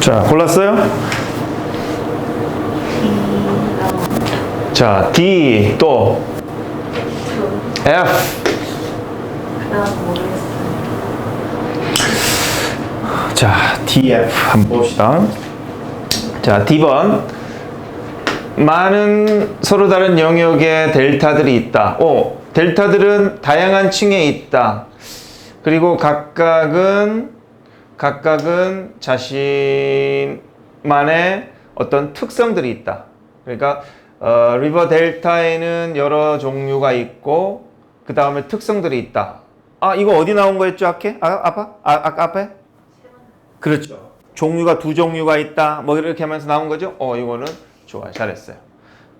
자, 골랐어요? 자, D 또 F. 그다음 모르겠어요. 자, DF 한번 봅시다. 자, D번. 많은 서로 다른 영역의 델타들이 있다. 델타들은 다양한 층에 있다. 그리고 각각은 자신만의 어떤 특성들이 있다. 그러니까 리버 델타에는 여러 종류가 있고 그 다음에 특성들이 있다. 이거 어디 나온 거였죠? 앞에? 앞에? 그렇죠. 종류가 두 종류가 있다. 뭐 이렇게 하면서 나온 거죠? 이거는 좋아요. 잘했어요.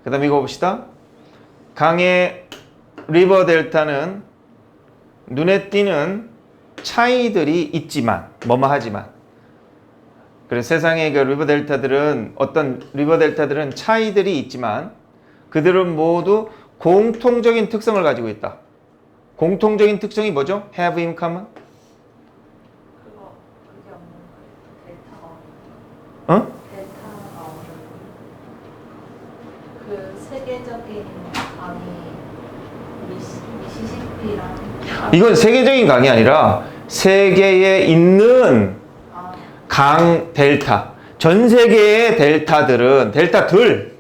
그 다음에 이거 봅시다. 강의 리버 델타는 눈에 띄는 차이들이 있지만, 하지만. 그래서 세상의 그 리버 델타들은, 어떤 리버 델타들은 차이들이 있지만, 그들은 모두 공통적인 특성을 가지고 있다. 공통적인 특성이 뭐죠? have in common? 그게 없는 거예요. 델타가 없는 거. 어? 델타가 없는 거. 그 세계적인 강이 미시시피랑 이건 세계적인 강이 아니라 세계에 있는 아, 강 델타. 전 세계의 델타들은 델타들.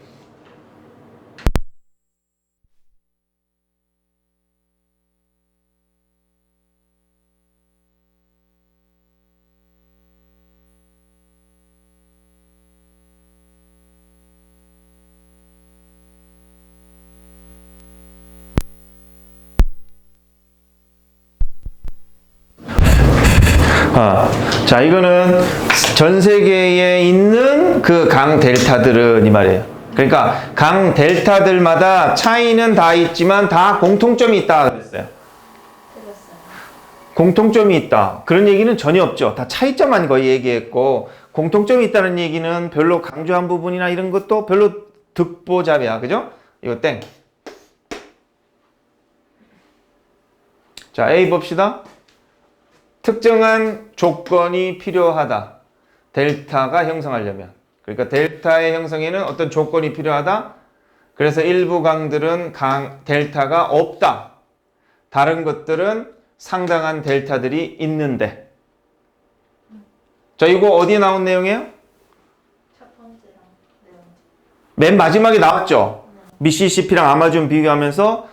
자, 이거는 전 세계에 있는 그 강 델타들은 이 말이에요. 그러니까 강 델타들마다 차이는 다 있지만 다 공통점이 있다 그랬어요. 들었어요. 공통점이 있다. 그런 얘기는 전혀 없죠. 다 차이점만 거의 얘기했고, 공통점이 있다는 얘기는 별로 강조한 부분이나 이런 것도 별로 득보잡이야. 그죠? 이거 땡. 자, A 봅시다. 특정한 조건이 필요하다. 델타가 형성하려면. 그러니까 델타의 형성에는 어떤 조건이 필요하다. 그래서 일부 강들은 델타가 없다. 다른 것들은 상당한 델타들이 있는데. 자, 이거 어디에 나온 내용이에요? 첫 번째랑 내용. 맨 마지막에 나왔죠. 미시시피랑 아마존 비교하면서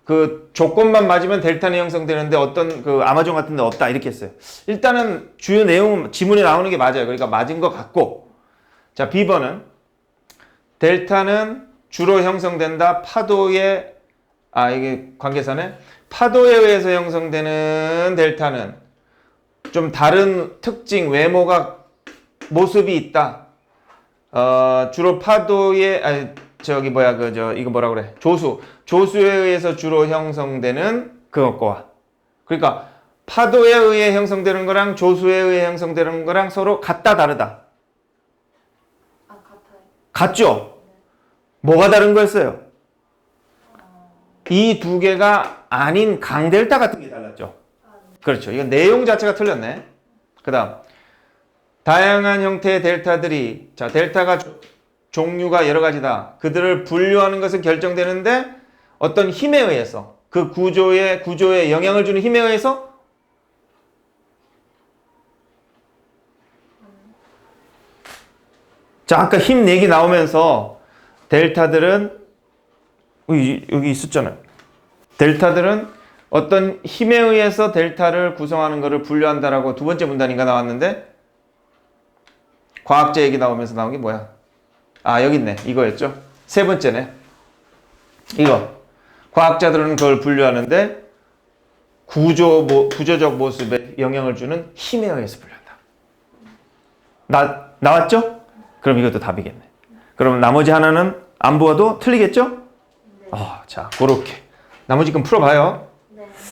그 조건만 맞으면 델타는 형성되는데 어떤 그 아마존 같은 데 없다 이렇게 했어요. 일단은 주요 내용은 지문에 나오는 게 맞아요. 그러니까 맞은 것 같고. 자, B번은 델타는 주로 형성된다. 파도의 이게 관계사네. 파도에 의해서 형성되는 델타는 좀 다른 특징, 외모가 모습이 있다. 주로 파도의 이거 뭐라 그래? 조수에 의해서 주로 형성되는 그것과. 그러니까 파도에 의해 형성되는 거랑 조수에 의해 형성되는 거랑 서로 같다 다르다. 같아요. 같죠? 뭐가 다른 거였어요? 이 두 개가 아닌 강델타 같은 게 달랐죠. 그렇죠. 이건 내용 자체가 틀렸네. 그 다음 다양한 형태의 델타들이, 자, 델타가 종류가 여러 가지다. 그들을 분류하는 것은 결정되는데 어떤 힘에 의해서, 그 구조에 영향을 주는 힘에 의해서 자, 아까 힘 얘기 나오면서 델타들은 여기 있었잖아요. 델타들은 어떤 힘에 의해서 델타를 구성하는 것을 분류한다라고 두 번째 문단인가 나왔는데 과학자 얘기 나오면서 나온 게 뭐야? 여기 있네. 이거였죠. 세 번째네. 이거. 과학자들은 그걸 분류하는데 구조적 모습에 영향을 주는 힘에 의해서 분류한다. 나왔죠? 그럼 이것도 답이겠네. 그러면 나머지 하나는 안 보아도 틀리겠죠? 자, 그렇게. 나머지 건 풀어봐요.